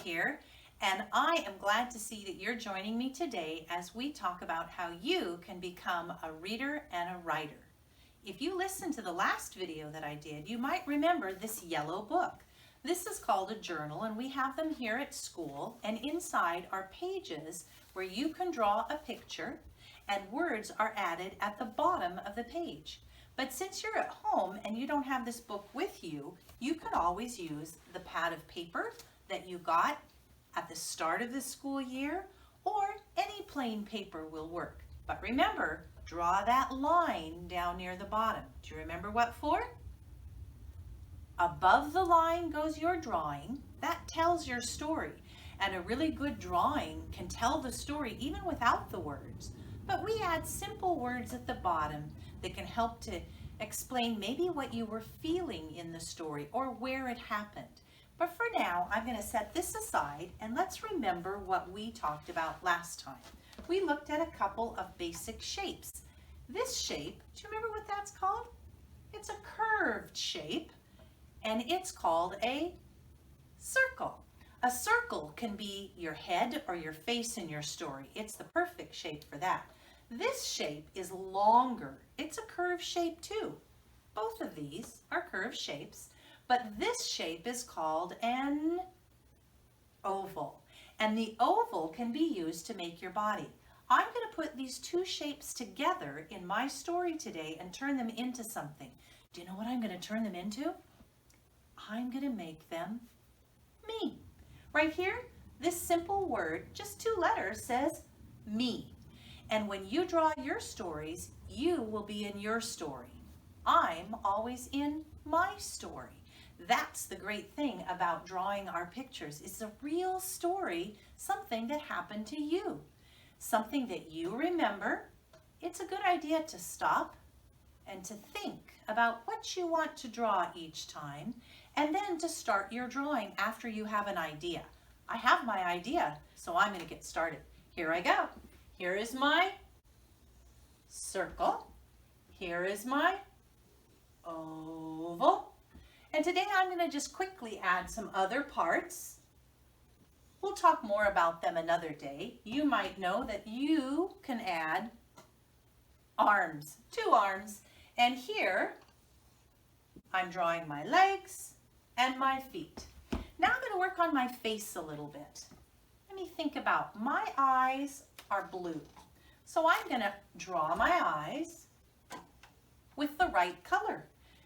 here, and I am glad to see that you're joining me today as we talk about how you can become a reader and a writer. If you listened to the last video that I did, you might remember this yellow book. This is called a journal, and we have them here at school, and inside are pages where you can draw a picture and words are added at the bottom of the page. But since you're at home and you don't have this book with you, you can always use the pad of paper that you got at the start of the school year, or any plain paper will work. But remember, draw that line down near the bottom. Do you remember what for? Above the line goes your drawing. That tells your story. And a really good drawing can tell the story even without the words. But we add simple words at the bottom that can help to explain maybe what you were feeling in the story or where it happened. But for now, I'm going to set this aside and let's remember what we talked about last time. We looked at a couple of basic shapes. This shape, do you remember what that's called? It's a curved shape, and it's called a circle. A circle can be your head or your face in your story. It's the perfect shape for that. This shape is longer. It's a curved shape too. Both of these are curved shapes, but this shape is called an oval. And the oval can be used to make your body. I'm going to put these two shapes together in my story today and turn them into something. Do you know what I'm going to turn them into? I'm going to make them me. Right here, this simple word, just two letters, says me. And when you draw your stories, you will be in your story. I'm always in my story. That's the great thing about drawing our pictures. It's a real story, something that happened to you, something that you remember. It's a good idea to stop and to think about what you want to draw each time, and then to start your drawing after you have an idea. I have my idea, so I'm going to get started. Here I go. Here is my circle. Here is my oval. And today I'm going to just quickly add some other parts. We'll talk more about them another day. You might know that you can add arms, two arms. And here I'm drawing my legs and my feet. Now I'm going to work on my face a little bit. Let me think about, my eyes are blue. So I'm going to draw my eyes with the right color.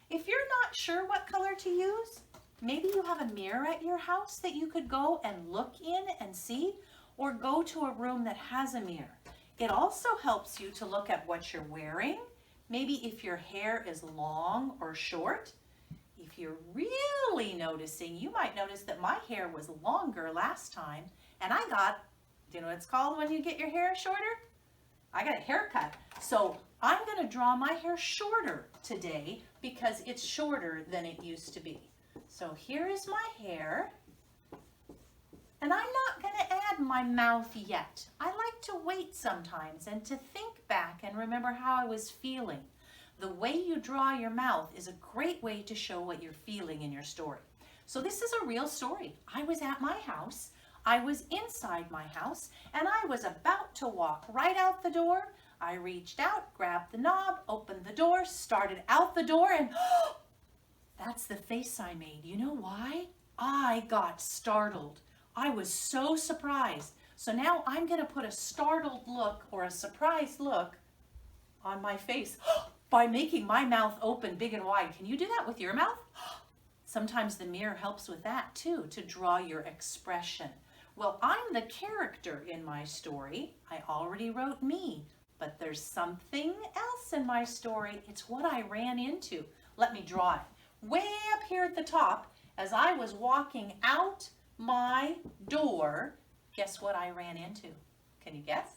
If you're not sure what color to use, maybe you have a mirror at your house that you could go and look in and see, or go to a room that has a mirror. It also helps you to look at what you're wearing. Maybe if your hair is long or short. If you're really noticing, you might notice that my hair was longer last time, and I got, do you know what it's called when you get your hair shorter? I got a haircut. So I'm going to draw my hair shorter today because it's shorter than it used to be. So here is my hair, and I'm not going to add my mouth yet. I like to wait sometimes and to think back and remember how I was feeling. The way you draw your mouth is a great way to show what you're feeling in your story. So this is a real story. I was at my house. I was inside my house, and I was about to walk right out the door. I reached out, grabbed the knob, opened the door, started out the door, and that's the face I made. You know why? I got startled. I was so surprised. So now I'm going to put a startled look or a surprised look on my face by making my mouth open big and wide. Can you do that with your mouth? Sometimes the mirror helps with that too, to draw your expression. Well, I'm the character in my story. I already wrote me, but there's something else in my story. It's what I ran into. Let me draw it. Way up here at the top, as I was walking out my door, guess what I ran into? Can you guess?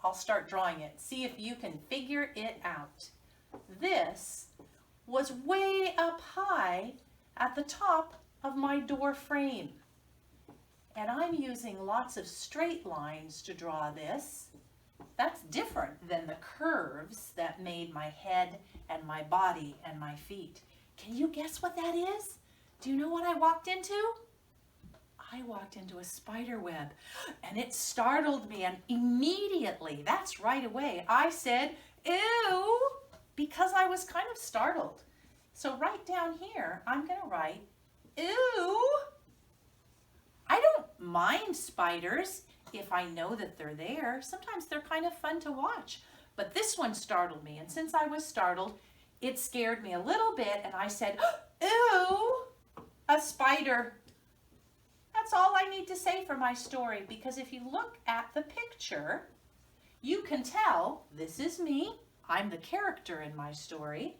I'll start drawing it. See if you can figure it out. This was way up high at the top of my door frame. And I'm using lots of straight lines to draw this. That's different than the curves that made my head and my body and my feet. Can you guess what that is? Do you know what I walked into? I walked into a spider web and it startled me, and immediately, that's right away, I said, ew, because I was kind of startled. So right down here, I'm going to write, ew. I don't mind spiders if I know that they're there. Sometimes they're kind of fun to watch. But this one startled me, and since I was startled, it scared me a little bit, and I said, ew, a spider. That's all I need to say for my story, because if you look at the picture, you can tell this is me. I'm the character in my story.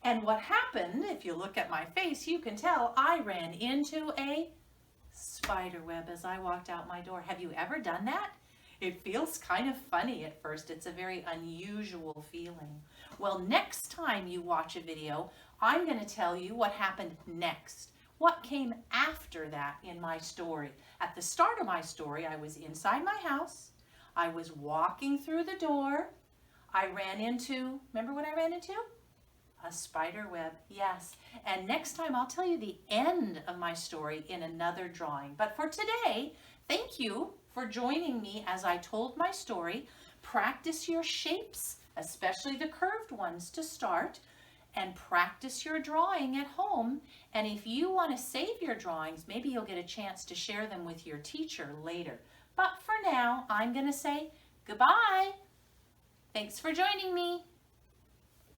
And what happened, if you look at my face, you can tell I ran into a spider web as I walked out my door. Have you ever done that? It feels kind of funny at first. It's a very unusual feeling. Well, next time you watch a video, I'm going to tell you what happened next. What came after that in my story. At the start of my story, I was inside my house. I was walking through the door. I ran into, remember what I ran into? A spider web, yes. And next time I'll tell you the end of my story in another drawing. But for today, thank you for joining me as I told my story. Practice your shapes, especially the curved ones to start, and practice your drawing at home. And if you want to save your drawings, maybe you'll get a chance to share them with your teacher later. But for now, I'm going to say goodbye. Thanks for joining me.